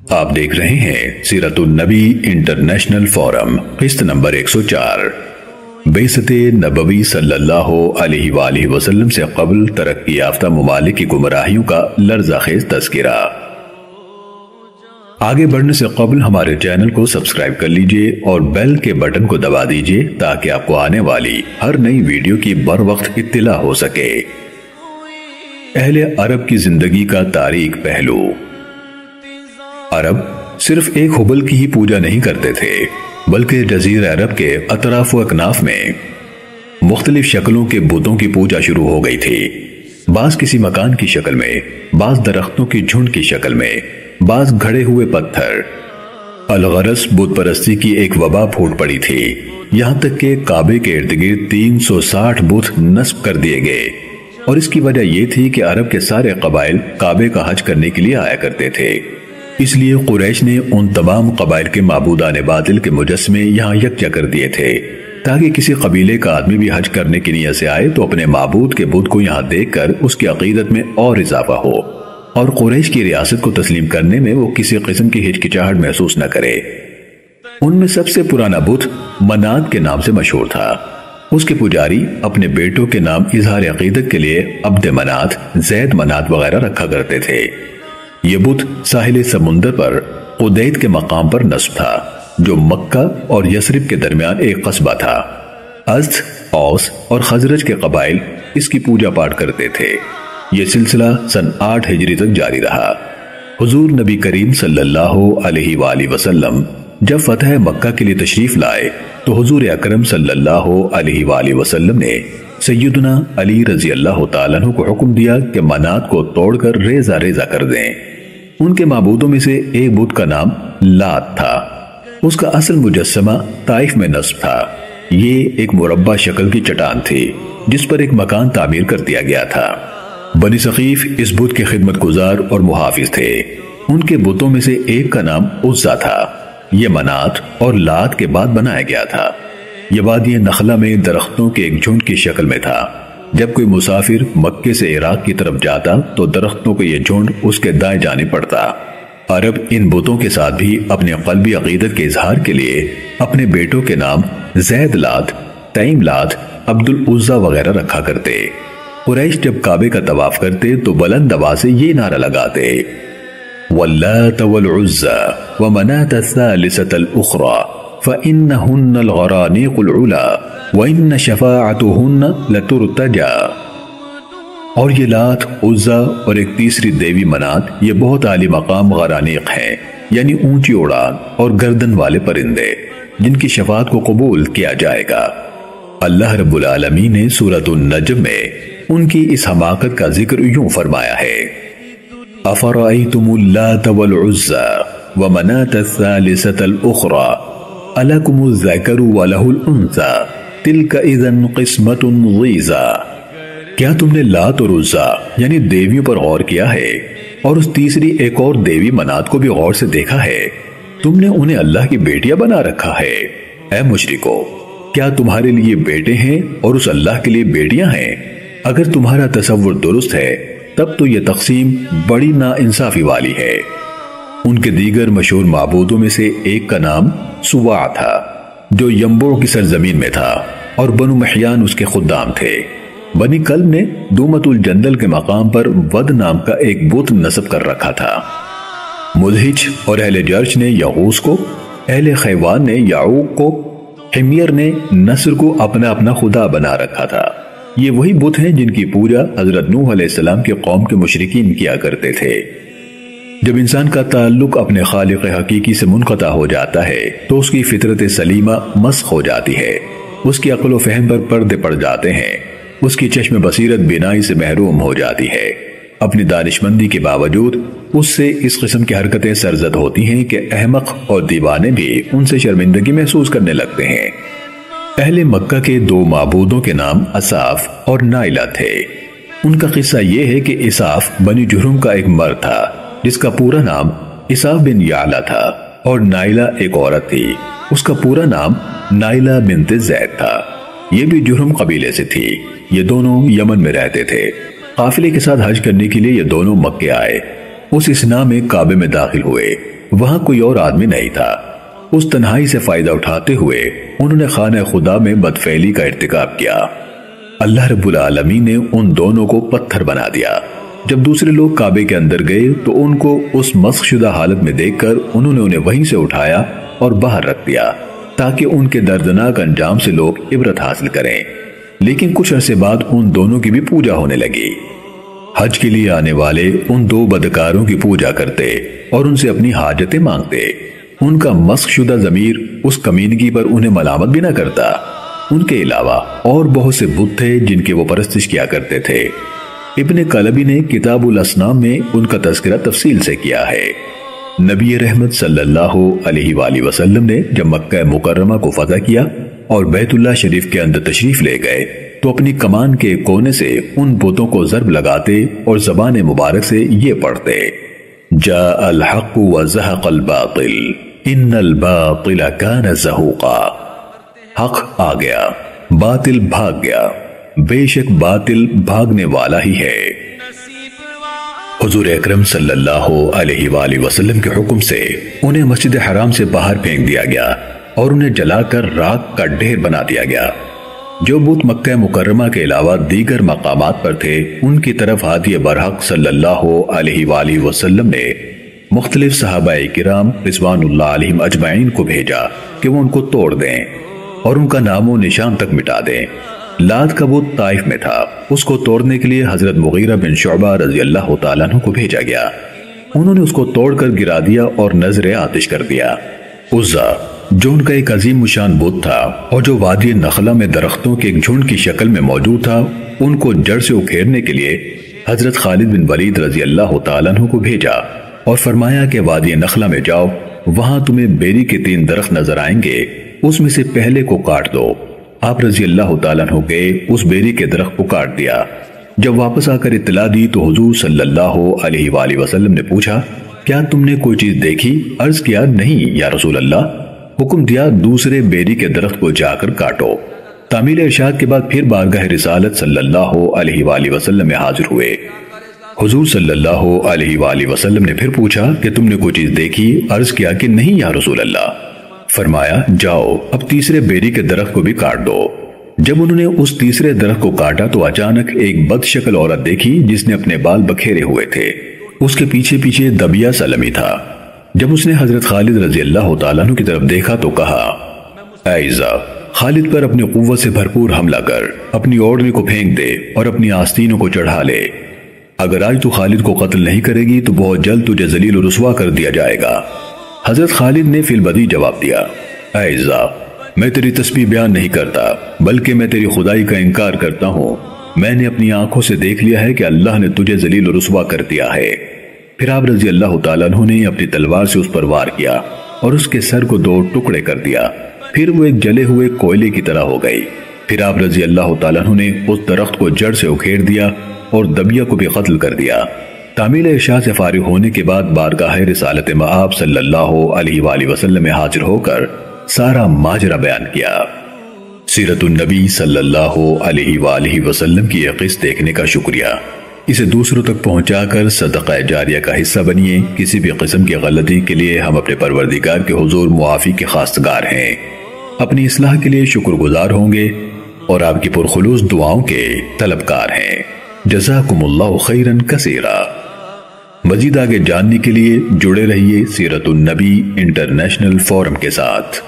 آپ دیکھ رہے ہیں سیرت النبی انٹرنیشنل فورم قسط نمبر 104 بعثت نبوی صلی اللہ علیہ وآلہ وسلم سے قبل ترقی یافتہ ممالک کی گمراہیوں کا لرزہ خیز تذکرہ۔ آگے بڑھنے سے قبل ہمارے چینل کو سبسکرائب کر لیجئے اور بیل کے بٹن کو دبا دیجئے تاکہ آپ کو آنے والی ہر نئی ویڈیو کی بر وقت اطلاع ہو سکے۔ اہل عرب کی زندگی کا تاریک پہلو۔ عرب صرف ایک حبل کی ہی پوجا نہیں کرتے تھے بلکہ جزیرہ عرب کے اطراف و اکناف میں مختلف شکلوں کے بتوں کی پوجا شروع ہو گئی تھی۔ بعض کسی مکان کی شکل میں، بعض درختوں کی جھنڈ کی شکل میں، بعض گھڑے ہوئے پتھر۔ الغرض بت پرستی کی ایک وبا پھوٹ پڑی تھی، یہاں تک کہ کعبے کے ارد گرد 360 بت نصب کر دیے گئے، اور اس کی وجہ یہ تھی کہ عرب کے سارے قبائل کعبے کا حج کرنے کے لیے آیا کرتے تھے۔ اس لیے قریش نے ان تمام قبائل کے معبودان باطل کے مجسمے یہاں یکجا کر دیے تھے تاکہ کسی قبیلے کا آدمی بھی حج کرنے کی نیت سے آئے تو اپنے معبود کے بت کو یہاں دیکھ کر اس کی عقیدت میں اور اضافہ ہو، اور قریش کی ریاست کو تسلیم کرنے میں وہ کسی قسم کی ہچکچاہٹ محسوس نہ کرے۔ ان میں سب سے پرانا بت منات کے نام سے مشہور تھا۔ اس کے پجاری اپنے بیٹوں کے نام اظہار عقیدت کے لیے عبد منات، زید منات وغیرہ رکھا کرتے تھے۔ یہ بت ساحل سمندر پر قدید کے مقام پر نصب تھا جو مکہ اور یثرب کے درمیان ایک قصبہ تھا۔ ازد، اوس اور خزرج کے قبائل اس کی پوجا پاٹ کرتے تھے۔ یہ سلسلہ سن 8 ہجری تک جاری رہا۔ حضور نبی کریم صلی اللہ علیہ وآلہ وسلم جب فتح مکہ کے لیے تشریف لائے تو حضور اکرم صلی اللہ علیہ وآلہ وسلم نے سیدنا علی رضی اللہ تعالیٰ عنہ کو حکم دیا کہ منات کو توڑ کر ریزہ ریزہ کر دیں۔ ان کے معبودوں میں سے ایک بت کا نام لات تھا۔ اس کا اصل مجسمہ طائف میں نصب تھا۔ یہ ایک مربع شکل کی چٹان تھی جس پر ایک مکان تعمیر کر دیا گیا تھا۔ بنی ثقیف اس بت کے خدمت گزار اور محافظ تھے۔ ان کے بتوں میں سے ایک کا نام عزا تھا۔ یہ منات اور لات کے بعد بنایا گیا تھا۔ یہ وادی نخلہ میں درختوں کے ایک جھنڈ کی شکل میں تھا۔ جب کوئی مسافر مکے سے عراق کی طرف جاتا تو درختوں کا یہ جھنڈ اس کے دائیں جانب پڑتا۔ عرب ان بتوں کے ساتھ بھی اپنے قلبی عقیدت کے اظہار کے لیے اپنے بیٹوں کے نام زید لات، تیم لات، عبد العزا وغیرہ رکھا کرتے۔ قریش جب کعبے کا طواف کرتے تو بلند آواز سے یہ نعرہ لگاتے: واللات والعزا ومنات الثالثة الأخرى فإنهن الغرانيق العلا وإن شفاعتهن لترتجى۔ اور یہ لات، عزا اور ایک تیسری دیوی منات یہ بہت عالی مقام غرانیق ہیں، یعنی اونچی اڑان اور گردن والے پرندے جن کی شفاعت کو قبول کیا جائے گا۔ اللہ رب العالمین نے سورۃ النجم میں ان کی اس حماقت کا ذکر یوں فرمایا ہے: افرأیتم اللات والعزا ومنات الثالثة الأخرى الکم الذکر وَلَهُ الْأُنثىٰ تِلْكَ اِذًا قِسْمَةٌ ضِیزَىٰ۔ کیا تم نے لات اور عزا یعنی دیویوں پر غور کیا ہے اور اس تیسری ایک اور دیوی منات کو بھی غور سے دیکھا ہے؟ تم نے انہیں اللہ کی بیٹیاں بنا رکھا ہے۔ اے مشرکو، کیا تمہارے لیے بیٹے ہیں اور اس اللہ کے لیے بیٹیاں ہیں؟ اگر تمہارا تصور درست ہے تب تو یہ تقسیم بڑی ناانصافی والی ہے۔ ان کے دیگر مشہور معبودوں میں سے ایک کا نام سواع تھا جو ینبوع کی سرزمین میں تھا، اور بنو محیان اس کے خدام تھے۔ بنی کلب نے دومت الجندل کے مقام پر ود نام کا ایک بت نصب کر رکھا تھا۔ مدہج اور اہل جرش نے یغوث کو، اہل خیوان نے یعوق کو، حمیر نے نصر کو اپنا اپنا خدا بنا رکھا تھا۔ یہ وہی بت ہیں جن کی پوجا حضرت نوح علیہ السلام کے قوم کے مشرکین کیا کرتے تھے۔ جب انسان کا تعلق اپنے خالق حقیقی سے منقطع ہو جاتا ہے تو اس کی فطرت سلیمہ مسخ ہو جاتی ہے، اس کی عقل و فہم پر پردے پڑ جاتے ہیں، اس کی چشم بصیرت بینائی سے محروم ہو جاتی ہے۔ اپنی دانشمندی کے باوجود اس سے اس قسم کی حرکتیں سرزد ہوتی ہیں کہ احمق اور دیوانے بھی ان سے شرمندگی محسوس کرنے لگتے ہیں۔ اہل مکہ کے دو معبودوں کے نام اساف اور نائلہ تھے۔ ان کا قصہ یہ ہے کہ اساف بنی جرہم کا ایک مرد تھا جس کا پورا نام اساف بن یعلا تھا، اور نائلہ ایک عورت تھی، اس کا پورا نام نائلہ بنت زید تھا۔ یہ بھی جرہم قبیلے سے تھی۔ یہ دونوں یمن میں رہتے تھے۔ قافلے کے ساتھ حج کرنے کے لیے یہ دونوں مکے آئے۔ اس اسنا میں کعبے میں داخل ہوئے۔ وہاں کوئی اور آدمی نہیں تھا۔ اس تنہائی سے فائدہ اٹھاتے ہوئے انہوں نے خانہ خدا میں بدفعلی کا ارتکاب کیا۔ اللہ رب العالمین نے ان دونوں کو پتھر بنا دیا۔ جب دوسرے لوگ کعبے کے اندر گئے تو ان کو اس مسخ شدہ حالت میں دیکھ کر انہوں نے انہیں وہیں سے اٹھایا اور باہر رکھ دیا تاکہ ان کے دردناک انجام سے لوگ عبرت حاصل کریں۔ لیکن کچھ عرصے بعد ان دونوں کی بھی پوجا ہونے لگی۔ حج کے لیے آنے والے ان دو بدکاروں کی پوجا کرتے اور ان سے اپنی حاجتیں مانگتے۔ ان کا مسخ شدہ ضمیر اس کمینگی پر انہیں ملامت بھی نہ کرتا۔ ان کے علاوہ اور بہت سے بت تھے جن کی وہ پرستش کیا کرتے تھے۔ ابن قلبی نے کتاب الاسنام میں ان کا تذکرہ تفصیل سے کیا ہے۔ نبی رحمت صلی اللہ علیہ وآلہ وسلم نے جب مکہ مکرمہ کو فتح کیا اور بیت اللہ شریف کے اندر تشریف لے گئے تو اپنی کمان کے کونے سے ان بتوں کو ضرب لگاتے اور زبان مبارک سے یہ پڑھتے: جاء الحق وزهق الباطل ان الباطل كان زهوقا۔ حق آ گیا، باطل بھاگ گیا، بے شک باطل بھاگنے والا ہی ہے۔ حضور اکرم صلی اللہ علیہ وآلہ وسلم کے حکم سے انہیں مسجد حرام سے باہر پھینک دیا گیا اور انہیں جلا کر راکھ کا ڈھیر بنا دیا گیا۔ جو بت مکہ مکرمہ کے علاوہ دیگر مقامات پر تھے ان کی طرف ہادی برحق صلی اللہ علیہ وآلہ وسلم نے مختلف صحابہ کرام رضوان اللہ علیہم اجمعین کو بھیجا کہ وہ ان کو توڑ دیں اور ان کا نام و نشان تک مٹا دیں۔ لات کا بت طائف میں تھا، اس کو توڑنے کے لیے حضرت مغیرہ بن شعبہ رضی اللہ تعالیٰ عنہ کو بھیجا گیا۔ انہوں نے اس کو توڑ کر گرا دیا اور نظر آتش کر دیا۔ عزا جو ان کا ایک عظیم مشان بت تھا اور جو وادی نخلہ میں درختوں کے ایک جھنڈ کی شکل میں موجود تھا، ان کو جڑ سے اکھیڑنے کے لیے حضرت خالد بن ولید رضی اللہ تعالیٰ عنہ کو بھیجا اور فرمایا کہ وادی نخلہ میں جاؤ، وہاں تمہیں بیری کے 3 درخت نظر آئیں گے، اس میں سے پہلے کو کاٹ دو۔ آپ رضی اللہ تعالیٰ عنہ گئے، اس بیری کے درخت کو کاٹ دیا۔ جب واپس آ کر اطلاع دی تو حضور صلی اللہ علیہ وآلہ وسلم نے پوچھا: کیا تم نے کوئی چیز دیکھی؟ عرض کیا: نہیں یا رسول اللہ۔ حکم دیا: دوسرے بیری کے درخت کو جا کر کاٹو۔ تعمیل ارشاد کے بعد پھر بارگاہ رسالت صلی اللہ علیہ وآلہ وسلم میں حاضر ہوئے۔ حضور صلی اللہ علیہ وآلہ وسلم نے پھر پوچھا کہ تم نے کوئی چیز دیکھی؟ عرض کیا کہ نہیں یا رسول اللہ۔ فرمایا: جاؤ اب تیسرے بیری کے درخت کو بھی کاٹ دو۔ جب انہوں نے اس تیسرے درخت کو کاٹا تو اچانک ایک بد شکل عورت دیکھی جس نے اپنے بال بکھیرے ہوئے تھے۔ اس کے پیچھے پیچھے دبیا سلمی تھا۔ جب اس نے حضرت خالد رضی اللہ تعالیٰ عنہ کی طرف دیکھا تو کہا: ایزا خالد پر اپنی قوت سے بھرپور حملہ کر، اپنی اوڑنی کو پھینک دے اور اپنی آستینوں کو چڑھا لے۔ اگر آج تو خالد کو قتل نہیں کرے گی تو بہت جلد تجھے ذلیل و رسوا کر دیا جائے گا۔ حضرت خالد نے فی البدی جواب دیا: ایزا میں تیری تسبیح بیان نہیں کرتا بلکہ میں تیری خدائی کا انکار کرتا ہوں۔ میں نے اپنی آنکھوں سے دیکھ لیا ہے کہ اللہ نے تجھے ذلیل و رسوا کر دیا ہے۔ پھر آپ رضی اللہ تعالیٰ عنہ نے اپنی تلوار سے اس پر وار کیا اور اس کے سر کو 2 ٹکڑے کر دیا۔ پھر وہ ایک جلے ہوئے کوئلے کی طرح ہو گئی۔ پھر آپ رضی اللہ تعالیٰ عنہ نے اس درخت کو جڑ سے اکھیڑ دیا اور دبیا کو بھی قتل کر دیا۔ تعمیل ارشاد سے فارغ ہونے کے بعد بارگاہ رسالت مآب صلی اللہ علیہ وآلہ وسلم میں حاضر ہو کر سارا ماجرا بیان کیا۔ سیرت النبی صلی اللہ علیہ وآلہ وسلم کی یہ قصہ دیکھنے کا شکریہ۔ اسے دوسروں تک پہنچا کر صدقہ جاریہ کا حصہ بنیے۔ کسی بھی قسم کی غلطی کے لیے ہم اپنے پروردگار کے حضور معافی کے خواستگار ہیں، اپنی اصلاح کے لیے شکر گزار ہوں گے اور آپ کی پرخلوص دعاؤں کے طلبکار ہیں۔ جزاکم اللہ خیرا کثیرا۔ مزید آگے جاننے کے لیے جڑے رہیے سیرت النبی انٹرنیشنل فورم کے ساتھ۔